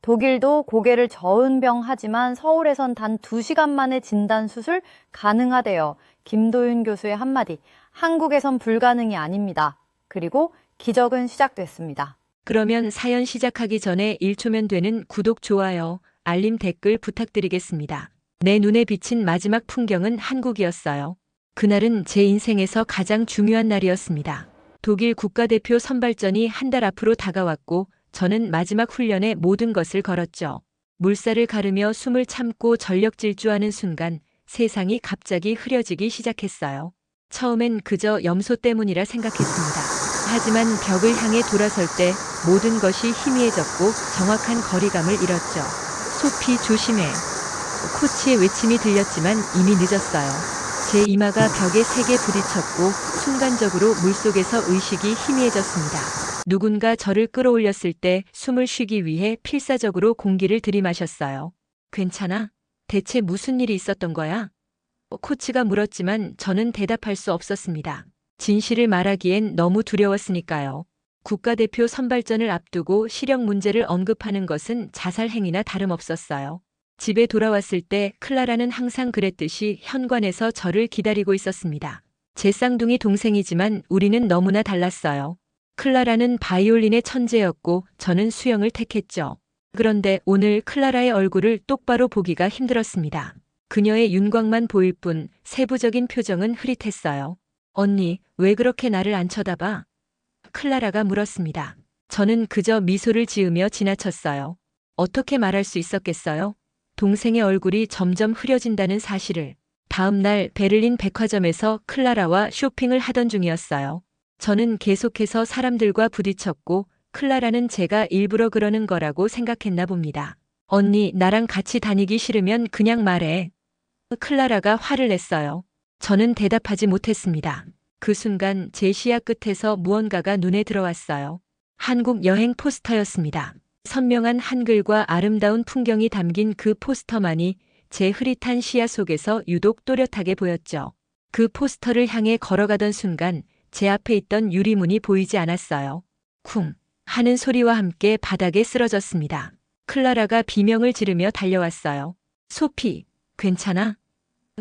독일도 고개를 저은병하지만 서울에선 단 2시간 만에 진단수술 가능하대요. 김도윤 교수의 한마디. 한국에선 불가능이 아닙니다. 그리고 기적은 시작됐습니다. 그러면 사연 시작하기 전에 1초면 되는 구독, 좋아요, 알림, 댓글 부탁드리겠습니다. 내 눈에 비친 마지막 풍경은 한국이었어요. 그날은 제 인생에서 가장 중요한 날이었습니다. 독일 국가대표 선발전이 한 달 앞으로 다가왔고 저는 마지막 훈련에 모든 것을 걸었죠. 물살을 가르며 숨을 참고 전력 질주하는 순간 세상이 갑자기 흐려지기 시작했어요. 처음엔 그저 염소 때문이라 생각했습니다. 하지만 벽을 향해 돌아설 때 모든 것이 희미해졌고 정확한 거리감을 잃었죠. 소피 조심해. 코치의 외침이 들렸지만 이미 늦었어요. 제 이마가 벽에 세게 부딪혔고 순간적으로 물속에서 의식이 희미해졌습니다. 누군가 저를 끌어올렸을 때 숨을 쉬기 위해 필사적으로 공기를 들이마셨어요. 괜찮아? 대체 무슨 일이 있었던 거야? 코치가 물었지만 저는 대답할 수 없었습니다. 진실을 말하기엔 너무 두려웠으니까요. 국가대표 선발전을 앞두고 시력 문제를 언급하는 것은 자살 행위나 다름없었어요. 집에 돌아왔을 때 클라라는 항상 그랬듯이 현관에서 저를 기다리고 있었습니다. 제 쌍둥이 동생이지만 우리는 너무나 달랐어요. 클라라는 바이올린의 천재였고 저는 수영을 택했죠. 그런데 오늘 클라라의 얼굴을 똑바로 보기가 힘들었습니다. 그녀의 윤곽만 보일 뿐 세부적인 표정은 흐릿했어요. 언니, 왜 그렇게 나를 안 쳐다봐? 클라라가 물었습니다. 저는 그저 미소를 지으며 지나쳤어요. 어떻게 말할 수 있었겠어요? 동생의 얼굴이 점점 흐려진다는 사실을. 다음 날 베를린 백화점에서 클라라와 쇼핑을 하던 중이었어요. 저는 계속해서 사람들과 부딪혔고 클라라는 제가 일부러 그러는 거라고 생각했나 봅니다. 언니, 나랑 같이 다니기 싫으면 그냥 말해. 클라라가 화를 냈어요. 저는 대답하지 못했습니다. 그 순간 제 시야 끝에서 무언가가 눈에 들어왔어요. 한국 여행 포스터였습니다. 선명한 한글과 아름다운 풍경이 담긴 그 포스터만이 제 흐릿한 시야 속에서 유독 또렷하게 보였죠. 그 포스터를 향해 걸어가던 순간 제 앞에 있던 유리문이 보이지 않았어요. 쿵 하는 소리와 함께 바닥에 쓰러졌습니다. 클라라가 비명을 지르며 달려왔어요. 소피, 괜찮아?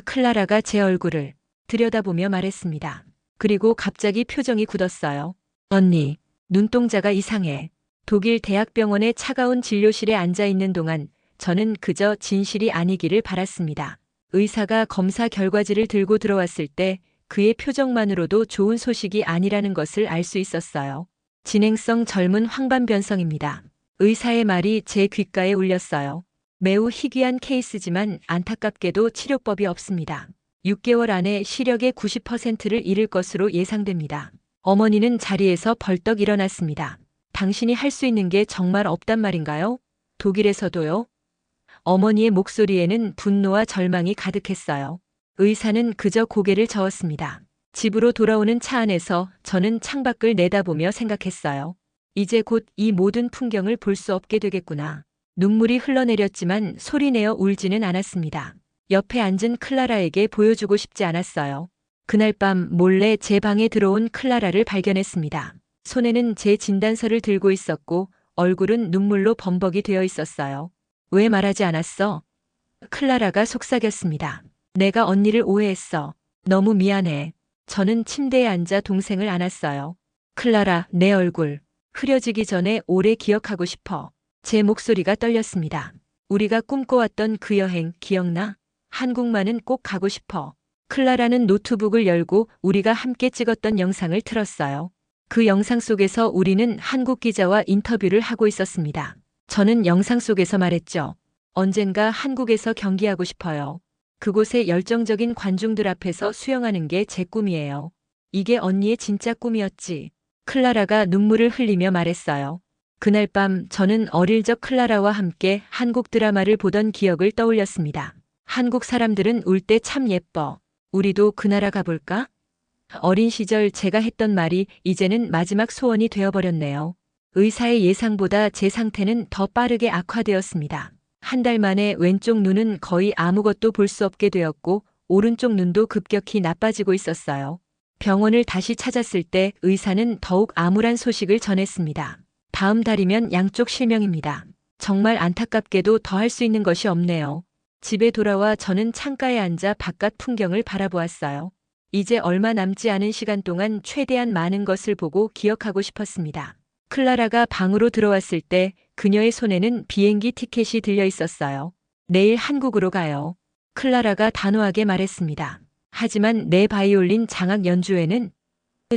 클라라가 제 얼굴을 들여다보며 말했습니다. 그리고 갑자기 표정이 굳었어요. 언니, 눈동자가 이상해. 독일 대학병원의 차가운 진료실에 앉아 있는 동안 저는 그저 진실이 아니기를 바랐습니다. 의사가 검사 결과지를 들고 들어왔을 때 그의 표정만으로도 좋은 소식이 아니라는 것을 알 수 있었어요. 진행성 젊은 황반변성입니다. 의사의 말이 제 귓가에 울렸어요. 매우 희귀한 케이스지만 안타깝게도 치료법이 없습니다. 6개월 안에 시력의 90%를 잃을 것으로 예상됩니다. 어머니는 자리에서 벌떡 일어났습니다. 당신이 할 수 있는 게 정말 없단 말인가요? 독일에서도요? 어머니의 목소리에는 분노와 절망이 가득했어요. 의사는 그저 고개를 저었습니다. 집으로 돌아오는 차 안에서 저는 창밖을 내다보며 생각했어요. 이제 곧 이 모든 풍경을 볼 수 없게 되겠구나. 눈물이 흘러내렸지만 소리내어 울지는 않았습니다. 옆에 앉은 클라라에게 보여주고 싶지 않았어요. 그날 밤 몰래 제 방에 들어온 클라라를 발견했습니다. 손에는 제 진단서를 들고 있었고 얼굴은 눈물로 범벅이 되어 있었어요. 왜 말하지 않았어? 클라라가 속삭였습니다. 내가 언니를 오해했어. 너무 미안해. 저는 침대에 앉아 동생을 안았어요. 클라라, 내 얼굴. 흐려지기 전에 오래 기억하고 싶어. 제 목소리가 떨렸습니다. 우리가 꿈꿔왔던 그 여행 기억나? 한국만은 꼭 가고 싶어. 클라라는 노트북을 열고 우리가 함께 찍었던 영상을 틀었어요. 그 영상 속에서 우리는 한국 기자와 인터뷰를 하고 있었습니다. 저는 영상 속에서 말했죠. 언젠가 한국에서 경기하고 싶어요. 그곳의 열정적인 관중들 앞에서 수영하는 게 제 꿈이에요. 이게 언니의 진짜 꿈이었지. 클라라가 눈물을 흘리며 말했어요. 그날 밤 저는 어릴 적 클라라와 함께 한국 드라마를 보던 기억을 떠올렸습니다. 한국 사람들은 울 때 참 예뻐. 우리도 그 나라 가볼까? 어린 시절 제가 했던 말이 이제는 마지막 소원이 되어버렸네요. 의사의 예상보다 제 상태는 더 빠르게 악화되었습니다. 한 달 만에 왼쪽 눈은 거의 아무것도 볼 수 없게 되었고 오른쪽 눈도 급격히 나빠지고 있었어요. 병원을 다시 찾았을 때 의사는 더욱 암울한 소식을 전했습니다. 다음 달이면 양쪽 실명입니다. 정말 안타깝게도 더 할 수 있는 것이 없네요. 집에 돌아와 저는 창가에 앉아 바깥 풍경을 바라보았어요. 이제 얼마 남지 않은 시간 동안 최대한 많은 것을 보고 기억하고 싶었습니다. 클라라가 방으로 들어왔을 때 그녀의 손에는 비행기 티켓이 들려 있었어요. 내일 한국으로 가요. 클라라가 단호하게 말했습니다. 하지만 내 바이올린 장악 연주회는?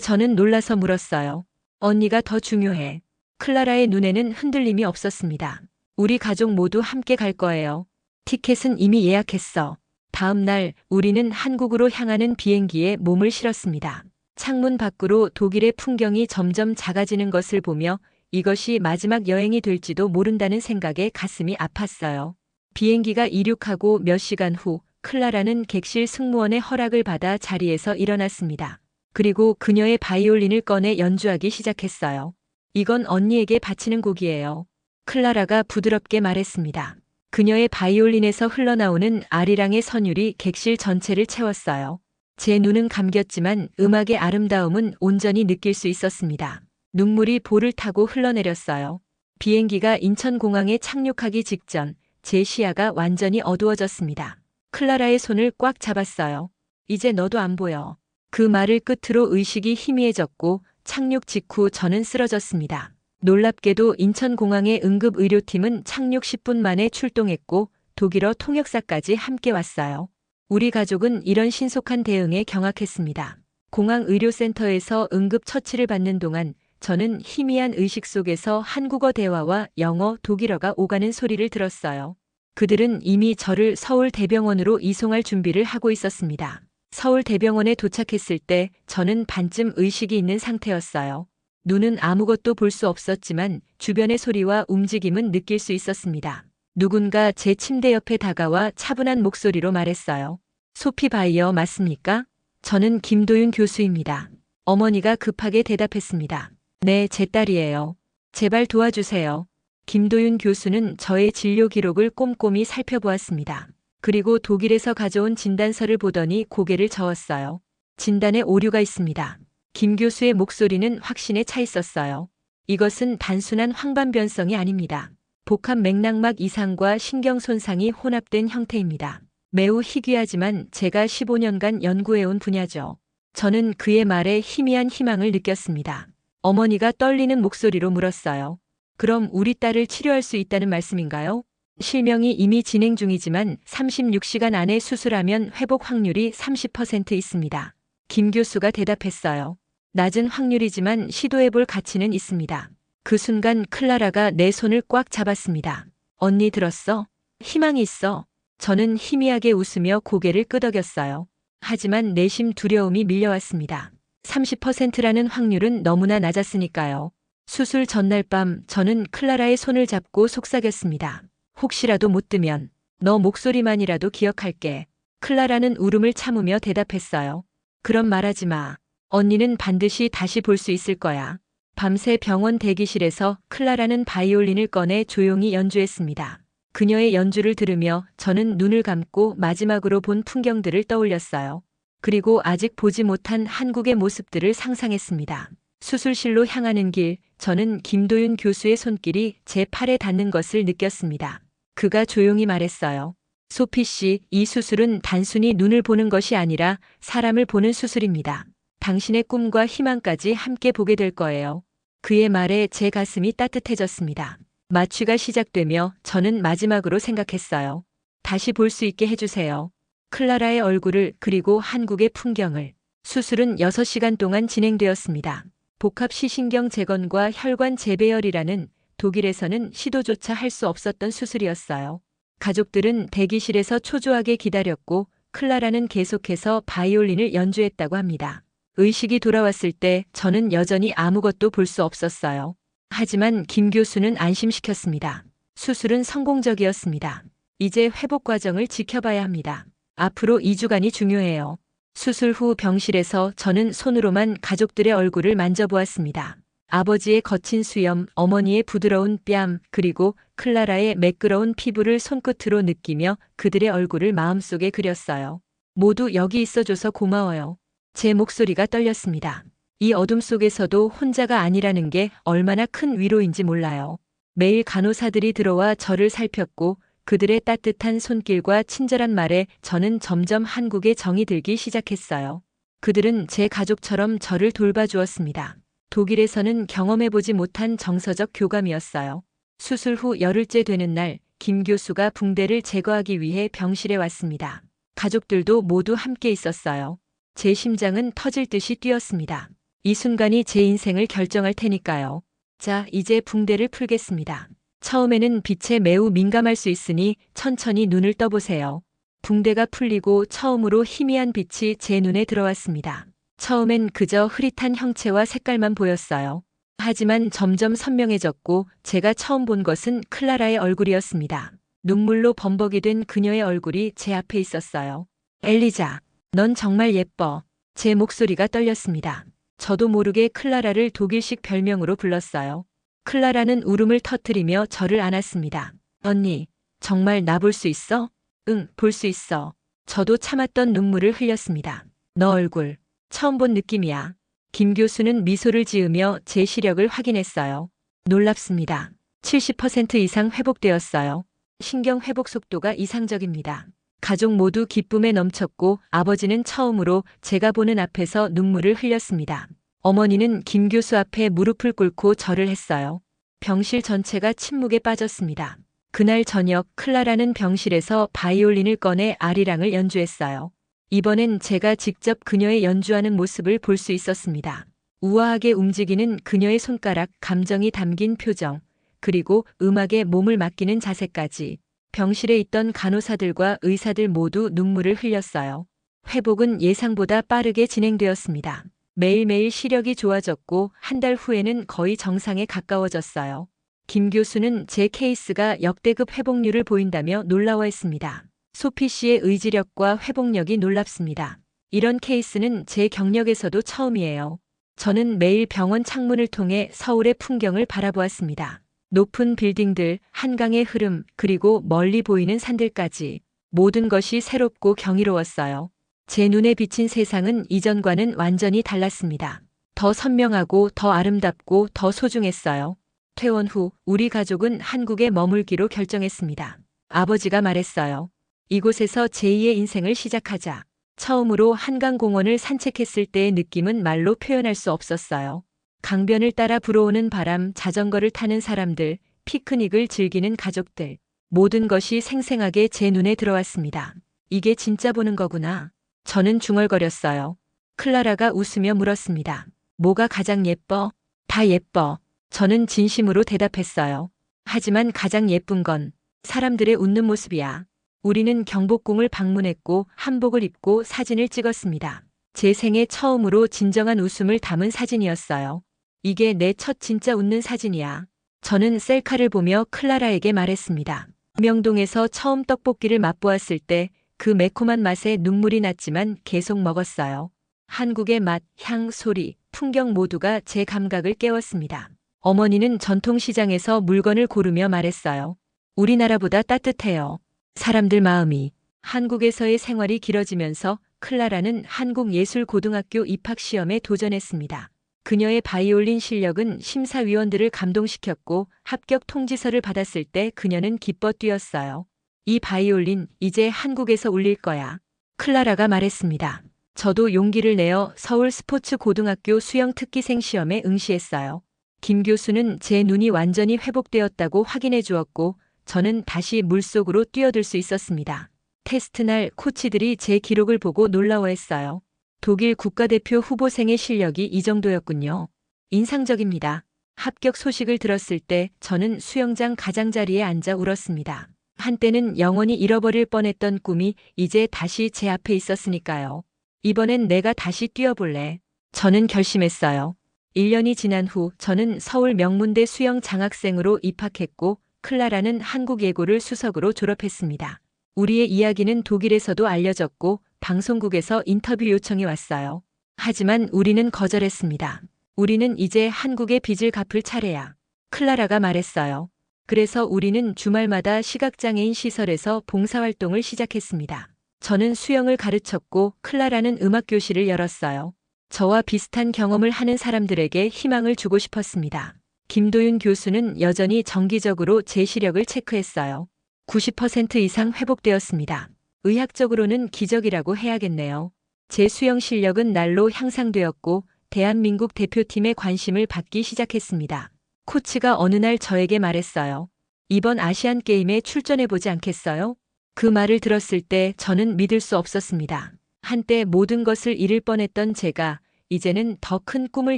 저는 놀라서 물었어요. 언니가 더 중요해. 클라라의 눈에는 흔들림이 없었습니다. 우리 가족 모두 함께 갈 거예요. 티켓은 이미 예약했어. 다음 날 우리는 한국으로 향하는 비행기에 몸을 실었습니다. 창문 밖으로 독일의 풍경이 점점 작아지는 것을 보며 이것이 마지막 여행이 될지도 모른다는 생각에 가슴이 아팠어요. 비행기가 이륙하고 몇 시간 후 클라라는 객실 승무원의 허락을 받아 자리에서 일어났습니다. 그리고 그녀의 바이올린을 꺼내 연주하기 시작했어요. 이건 언니에게 바치는 곡이에요. 클라라가 부드럽게 말했습니다. 그녀의 바이올린에서 흘러나오는 아리랑의 선율이 객실 전체를 채웠어요. 제 눈은 감겼지만 음악의 아름다움은 온전히 느낄 수 있었습니다. 눈물이 볼을 타고 흘러내렸어요. 비행기가 인천공항에 착륙하기 직전 제 시야가 완전히 어두워졌습니다. 클라라의 손을 꽉 잡았어요. 이제 너도 안 보여. 그 말을 끝으로 의식이 희미해졌고 착륙 직후 저는 쓰러졌습니다. 놀랍게도 인천공항의 응급의료팀은 착륙 10분 만에 출동했고 독일어 통역사까지 함께 왔어요. 우리 가족은 이런 신속한 대응에 경악했습니다. 공항 의료센터에서 응급 처치를 받는 동안 저는 희미한 의식 속에서 한국어 대화와 영어, 독일어가 오가는 소리를 들었어요. 그들은 이미 저를 서울대병원으로 이송할 준비를 하고 있었습니다. 서울대병원에 도착했을 때 저는 반쯤 의식이 있는 상태였어요. 눈은 아무것도 볼 수 없었지만 주변의 소리와 움직임은 느낄 수 있었습니다. 누군가 제 침대 옆에 다가와 차분한 목소리로 말했어요. 소피 바이어 맞습니까? 저는 김도윤 교수입니다. 어머니가 급하게 대답했습니다. 네, 제 딸이에요. 제발 도와주세요. 김도윤 교수는 저의 진료 기록을 꼼꼼히 살펴보았습니다. 그리고 독일에서 가져온 진단서를 보더니 고개를 저었어요. 진단에 오류가 있습니다. 김 교수의 목소리는 확신에 차 있었어요. 이것은 단순한 황반변성이 아닙니다. 복합 맥락막 이상과 신경 손상이 혼합된 형태입니다. 매우 희귀하지만 제가 15년간 연구해온 분야죠. 저는 그의 말에 희미한 희망을 느꼈습니다. 어머니가 떨리는 목소리로 물었어요. 그럼 우리 딸을 치료할 수 있다는 말씀인가요? 실명이 이미 진행 중이지만 36시간 안에 수술하면 회복 확률이 30% 있습니다. 김 교수가 대답했어요. 낮은 확률이지만 시도해볼 가치는 있습니다. 그 순간 클라라가 내 손을 꽉 잡았습니다. 언니 들었어? 희망이 있어. 저는 희미하게 웃으며 고개를 끄덕였어요. 하지만 내심 두려움이 밀려왔습니다. 30%라는 확률은 너무나 낮았으니까요. 수술 전날 밤 저는 클라라의 손을 잡고 속삭였습니다. 혹시라도 못 뜨면 너 목소리만이라도 기억할게. 클라라는 울음을 참으며 대답했어요. 그럼 말하지 마. 언니는 반드시 다시 볼 수 있을 거야. 밤새 병원 대기실에서 클라라는 바이올린을 꺼내 조용히 연주했습니다. 그녀의 연주를 들으며 저는 눈을 감고 마지막으로 본 풍경들을 떠올렸어요. 그리고 아직 보지 못한 한국의 모습들을 상상했습니다. 수술실로 향하는 길, 저는 김도윤 교수의 손길이 제 팔에 닿는 것을 느꼈습니다. 그가 조용히 말했어요. 소피 씨, 이 수술은 단순히 눈을 보는 것이 아니라 사람을 보는 수술입니다. 당신의 꿈과 희망까지 함께 보게 될 거예요. 그의 말에 제 가슴이 따뜻해졌습니다. 마취가 시작되며 저는 마지막으로 생각했어요. 다시 볼 수 있게 해주세요. 클라라의 얼굴을 그리고 한국의 풍경을. 수술은 6시간 동안 진행되었습니다. 복합 시신경 재건과 혈관 재배열이라는 독일에서는 시도조차 할 수 없었던 수술이었어요. 가족들은 대기실에서 초조하게 기다렸고 클라라는 계속해서 바이올린을 연주했다고 합니다. 의식이 돌아왔을 때 저는 여전히 아무것도 볼 수 없었어요. 하지만 김 교수는 안심시켰습니다. 수술은 성공적이었습니다. 이제 회복 과정을 지켜봐야 합니다. 앞으로 2주간이 중요해요. 수술 후 병실에서 저는 손으로만 가족들의 얼굴을 만져보았습니다. 아버지의 거친 수염, 어머니의 부드러운 뺨, 그리고 클라라의 매끄러운 피부를 손끝으로 느끼며 그들의 얼굴을 마음속에 그렸어요. 모두 여기 있어줘서 고마워요. 제 목소리가 떨렸습니다. 이 어둠 속에서도 혼자가 아니라는 게 얼마나 큰 위로인지 몰라요. 매일 간호사들이 들어와 저를 살폈고 그들의 따뜻한 손길과 친절한 말에 저는 점점 한국에 정이 들기 시작했어요. 그들은 제 가족처럼 저를 돌봐주었습니다. 독일에서는 경험해보지 못한 정서적 교감이었어요. 수술 후 열흘째 되는 날, 김 교수가 붕대를 제거하기 위해 병실에 왔습니다. 가족들도 모두 함께 있었어요. 제 심장은 터질 듯이 뛰었습니다. 이 순간이 제 인생을 결정할 테니까요. 자, 이제 붕대를 풀겠습니다. 처음에는 빛에 매우 민감할 수 있으니 천천히 눈을 떠보세요. 붕대가 풀리고 처음으로 희미한 빛이 제 눈에 들어왔습니다. 처음엔 그저 흐릿한 형체와 색깔만 보였어요. 하지만 점점 선명해졌고 제가 처음 본 것은 클라라의 얼굴이었습니다. 눈물로 범벅이 된 그녀의 얼굴이 제 앞에 있었어요. 엘리자, 넌 정말 예뻐. 제 목소리가 떨렸습니다. 저도 모르게 클라라를 독일식 별명으로 불렀어요. 클라라는 울음을 터뜨리며 저를 안았습니다. 언니, 정말 나 볼 수 있어? 응, 볼 수 있어. 저도 참았던 눈물을 흘렸습니다. 너 얼굴, 처음 본 느낌이야. 김 교수는 미소를 지으며 제 시력을 확인했어요. 놀랍습니다. 70% 이상 회복되었어요. 신경 회복 속도가 이상적입니다. 가족 모두 기쁨에 넘쳤고 아버지는 처음으로 제가 보는 앞에서 눈물을 흘렸습니다. 어머니는 김 교수 앞에 무릎을 꿇고 절을 했어요. 병실 전체가 침묵에 빠졌습니다. 그날 저녁 클라라는 병실에서 바이올린을 꺼내 아리랑을 연주했어요. 이번엔 제가 직접 그녀의 연주하는 모습을 볼 수 있었습니다. 우아하게 움직이는 그녀의 손가락, 감정이 담긴 표정, 그리고 음악에 몸을 맡기는 자세까지. 병실에 있던 간호사들과 의사들 모두 눈물을 흘렸어요. 회복은 예상보다 빠르게 진행되었습니다. 매일매일 시력이 좋아졌고 한 달 후에는 거의 정상에 가까워졌어요. 김 교수는 제 케이스가 역대급 회복률을 보인다며 놀라워했습니다. 소피 씨의 의지력과 회복력이 놀랍습니다. 이런 케이스는 제 경력에서도 처음이에요. 저는 매일 병원 창문을 통해 서울의 풍경을 바라보았습니다. 높은 빌딩들, 한강의 흐름, 그리고 멀리 보이는 산들까지 모든 것이 새롭고 경이로웠어요. 제 눈에 비친 세상은 이전과는 완전히 달랐습니다. 더 선명하고 더 아름답고 더 소중했어요. 퇴원 후 우리 가족은 한국에 머물기로 결정했습니다. 아버지가 말했어요. 이곳에서 제2의 인생을 시작하자. 처음으로 한강공원을 산책했을 때의 느낌은 말로 표현할 수 없었어요. 강변을 따라 불어오는 바람, 자전거를 타는 사람들, 피크닉을 즐기는 가족들. 모든 것이 생생하게 제 눈에 들어왔습니다. 이게 진짜 보는 거구나. 저는 중얼거렸어요. 클라라가 웃으며 물었습니다. 뭐가 가장 예뻐? 다 예뻐. 저는 진심으로 대답했어요. 하지만 가장 예쁜 건 사람들의 웃는 모습이야. 우리는 경복궁을 방문했고 한복을 입고 사진을 찍었습니다. 제 생애 처음으로 진정한 웃음을 담은 사진이었어요. 이게 내 첫 진짜 웃는 사진이야. 저는 셀카를 보며 클라라에게 말했습니다. 명동에서 처음 떡볶이를 맛보았을 때 그 매콤한 맛에 눈물이 났지만 계속 먹었어요. 한국의 맛, 향, 소리, 풍경 모두가 제 감각을 깨웠습니다. 어머니는 전통시장에서 물건을 고르며 말했어요. 우리나라보다 따뜻해요. 사람들 마음이. 한국에서의 생활이 길어지면서 클라라는 한국예술고등학교 입학시험에 도전했습니다. 그녀의 바이올린 실력은 심사위원들을 감동시켰고 합격 통지서를 받았을 때 그녀는 기뻐 뛰었어요. 이 바이올린 이제 한국에서 울릴 거야. 클라라가 말했습니다. 저도 용기를 내어 서울 스포츠고등학교 수영특기생 시험에 응시했어요. 김 교수는 제 눈이 완전히 회복되었다고 확인해 주었고 저는 다시 물속으로 뛰어들 수 있었습니다. 테스트 날 코치들이 제 기록을 보고 놀라워했어요. 독일 국가대표 후보생의 실력이 이 정도였군요. 인상적입니다. 합격 소식을 들었을 때 저는 수영장 가장자리에 앉아 울었습니다. 한때는 영원히 잃어버릴 뻔했던 꿈이 이제 다시 제 앞에 있었으니까요. 이번엔 내가 다시 뛰어볼래. 저는 결심했어요. 1년이 지난 후 저는 서울 명문대 수영 장학생으로 입학했고 클라라는 한국예고를 수석으로 졸업했습니다. 우리의 이야기는 독일에서도 알려졌고 방송국에서 인터뷰 요청이 왔어요. 하지만 우리는 거절했습니다. 우리는 이제 한국의 빚을 갚을 차례야. 클라라가 말했어요. 그래서 우리는 주말마다 시각장애인 시설에서 봉사활동을 시작했습니다. 저는 수영을 가르쳤고 클라라는 음악교실을 열었어요. 저와 비슷한 경험을 하는 사람들에게 희망을 주고 싶었습니다. 김도윤 교수는 여전히 정기적으로 제 시력을 체크했어요. 90% 이상 회복되었습니다. 의학적으로는 기적이라고 해야겠네요. 제 수영 실력은 날로 향상되었고 대한민국 대표팀의 관심을 받기 시작했습니다. 코치가 어느 날 저에게 말했어요. 이번 아시안 게임에 출전해보지 않겠어요? 그 말을 들었을 때 저는 믿을 수 없었습니다. 한때 모든 것을 잃을 뻔했던 제가 이제는 더 큰 꿈을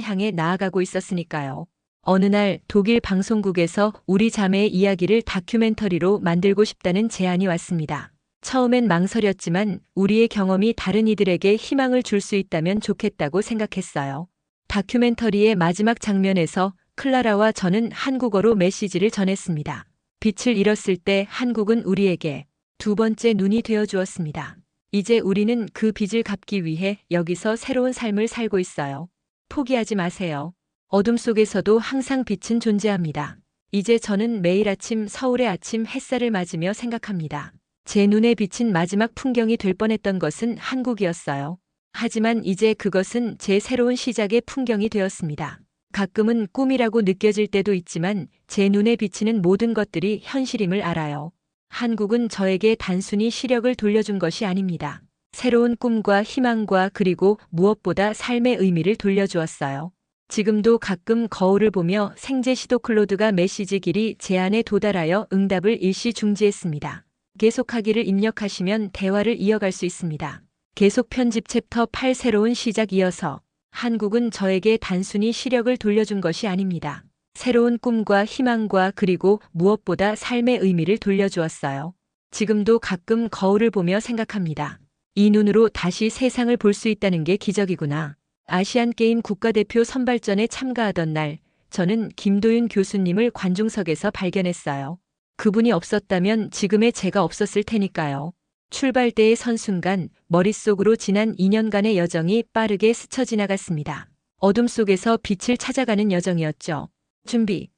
향해 나아가고 있었으니까요. 어느 날 독일 방송국에서 우리 자매의 이야기를 다큐멘터리로 만들고 싶다는 제안이 왔습니다. 처음엔 망설였지만 우리의 경험이 다른 이들에게 희망을 줄 수 있다면 좋겠다고 생각했어요. 다큐멘터리의 마지막 장면에서 클라라와 저는 한국어로 메시지를 전했습니다. 빛을 잃었을 때 한국은 우리에게 두 번째 눈이 되어 주었습니다. 이제 우리는 그 빚을 갚기 위해 여기서 새로운 삶을 살고 있어요. 포기하지 마세요. 어둠 속에서도 항상 빛은 존재합니다. 이제 저는 매일 아침 서울의 아침 햇살을 맞으며 생각합니다. 제 눈에 비친 마지막 풍경이 될 뻔했던 것은 한국이었어요. 하지만 이제 그것은 제 새로운 시작의 풍경이 되었습니다. 가끔은 꿈이라고 느껴질 때도 있지만 제 눈에 비치는 모든 것들이 현실임을 알아요. 한국은 저에게 단순히 시력을 돌려준 것이 아닙니다. 새로운 꿈과 희망과 그리고 무엇보다 삶의 의미를 돌려주었어요. 지금도 가끔 거울을 보며 생제 시도 클로드가 메시지 길이 제안에 도달하여 응답을 일시 중지했습니다. 계속하기를 입력하시면 대화를 이어갈 수 있습니다. 계속 편집 챕터 8 새로운 시작 이어서 한국은 저에게 단순히 시력을 돌려준 것이 아닙니다. 새로운 꿈과 희망과 그리고 무엇보다 삶의 의미를 돌려주었어요. 지금도 가끔 거울을 보며 생각합니다. 이 눈으로 다시 세상을 볼 수 있다는 게 기적이구나. 아시안게임 국가대표 선발전에 참가하던 날, 저는 김도윤 교수님을 관중석에서 발견했어요. 그분이 없었다면 지금의 제가 없었을 테니까요. 출발대에 선 순간 머릿속으로 지난 2년간의 여정이 빠르게 스쳐 지나갔습니다. 어둠 속에서 빛을 찾아가는 여정이었죠. 준비.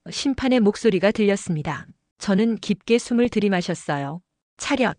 심판의 목소리가 들렸습니다. 저는 깊게 숨을 들이마셨어요. 차렷.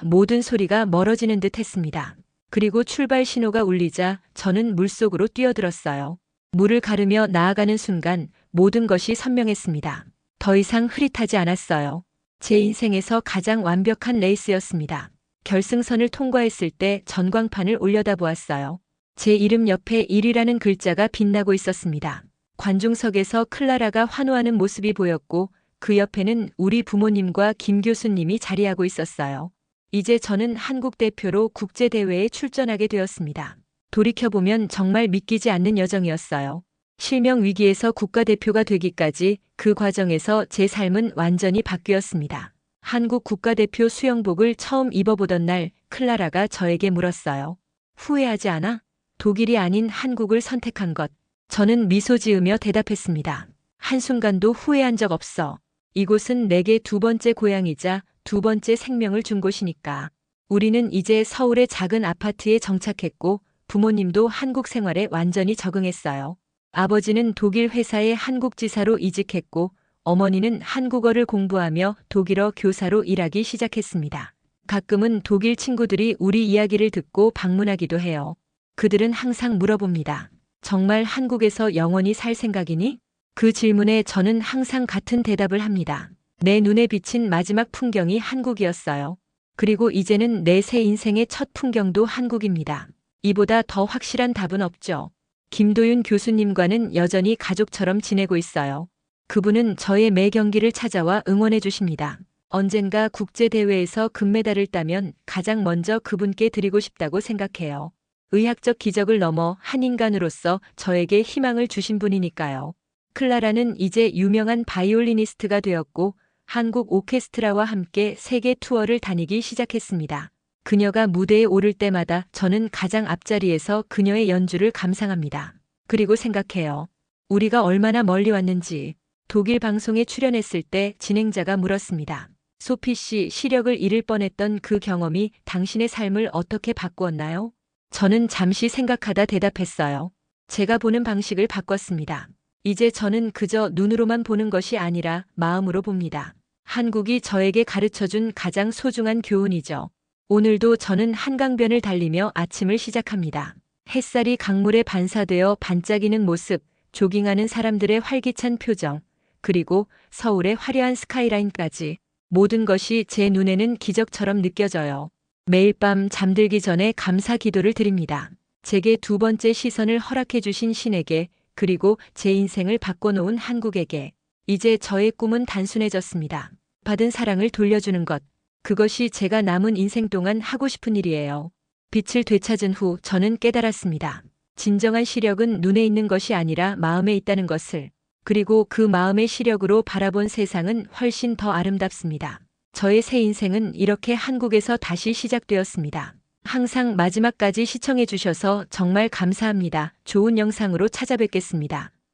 모든 소리가 멀어지는 듯 했습니다. 그리고 출발 신호가 울리자 저는 물속으로 뛰어들었어요. 물을 가르며 나아가는 순간 모든 것이 선명했습니다. 더 이상 흐릿하지 않았어요. 제 인생에서 가장 완벽한 레이스였습니다. 결승선을 통과했을 때 전광판을 올려다보았어요. 제 이름 옆에 1위라는 글자가 빛나고 있었습니다. 관중석에서 클라라가 환호하는 모습이 보였고 그 옆에는 우리 부모님과 김 교수님이 자리하고 있었어요. 이제 저는 한국 대표로 국제대회에 출전하게 되었습니다. 돌이켜보면 정말 믿기지 않는 여정이었어요. 실명 위기에서 국가대표가 되기까지 그 과정에서 제 삶은 완전히 바뀌었습니다. 한국 국가대표 수영복을 처음 입어보던 날 클라라가 저에게 물었어요. 후회하지 않아? 독일이 아닌 한국을 선택한 것. 저는 미소 지으며 대답했습니다. 한순간도 후회한 적 없어. 이곳은 내게 두 번째 고향이자 두 번째 생명을 준 곳이니까. 우리는 이제 서울의 작은 아파트에 정착했고 부모님도 한국 생활에 완전히 적응했어요. 아버지는 독일 회사의 한국 지사로 이직했고 어머니는 한국어를 공부하며 독일어 교사로 일하기 시작했습니다. 가끔은 독일 친구들이 우리 이야기를 듣고 방문하기도 해요. 그들은 항상 물어봅니다. 정말 한국에서 영원히 살 생각이니? 그 질문에 저는 항상 같은 대답을 합니다. 내 눈에 비친 마지막 풍경이 한국이었어요. 그리고 이제는 내 새 인생의 첫 풍경도 한국입니다. 이보다 더 확실한 답은 없죠. 김도윤 교수님과는 여전히 가족처럼 지내고 있어요. 그분은 저의 매 경기를 찾아와 응원해 주십니다. 언젠가 국제대회에서 금메달을 따면 가장 먼저 그분께 드리고 싶다고 생각해요. 의학적 기적을 넘어 한 인간으로서 저에게 희망을 주신 분이니까요. 클라라는 이제 유명한 바이올리니스트가 되었고 한국 오케스트라와 함께 세계 투어를 다니기 시작했습니다. 그녀가 무대에 오를 때마다 저는 가장 앞자리에서 그녀의 연주를 감상합니다. 그리고 생각해요. 우리가 얼마나 멀리 왔는지. 독일 방송에 출연했을 때 진행자가 물었습니다. 소피 씨, 시력을 잃을 뻔했던 그 경험이 당신의 삶을 어떻게 바꾸었나요? 저는 잠시 생각하다 대답했어요. 제가 보는 방식을 바꿨습니다. 이제 저는 그저 눈으로만 보는 것이 아니라 마음으로 봅니다. 한국이 저에게 가르쳐준 가장 소중한 교훈이죠. 오늘도 저는 한강변을 달리며 아침을 시작합니다. 햇살이 강물에 반사되어 반짝이는 모습, 조깅하는 사람들의 활기찬 표정, 그리고 서울의 화려한 스카이라인까지 모든 것이 제 눈에는 기적처럼 느껴져요. 매일 밤 잠들기 전에 감사 기도를 드립니다. 제게 두 번째 시선을 허락해 주신 신에게, 그리고 제 인생을 바꿔놓은 한국에게. 이제 저의 꿈은 단순해졌습니다. 받은 사랑을 돌려주는 것. 그것이 제가 남은 인생 동안 하고 싶은 일이에요. 빛을 되찾은 후 저는 깨달았습니다. 진정한 시력은 눈에 있는 것이 아니라 마음에 있다는 것을. 그리고 그 마음의 시력으로 바라본 세상은 훨씬 더 아름답습니다. 저의 새 인생은 이렇게 한국에서 다시 시작되었습니다. 항상 마지막까지 시청해 주셔서 정말 감사합니다. 좋은 영상으로 찾아뵙겠습니다.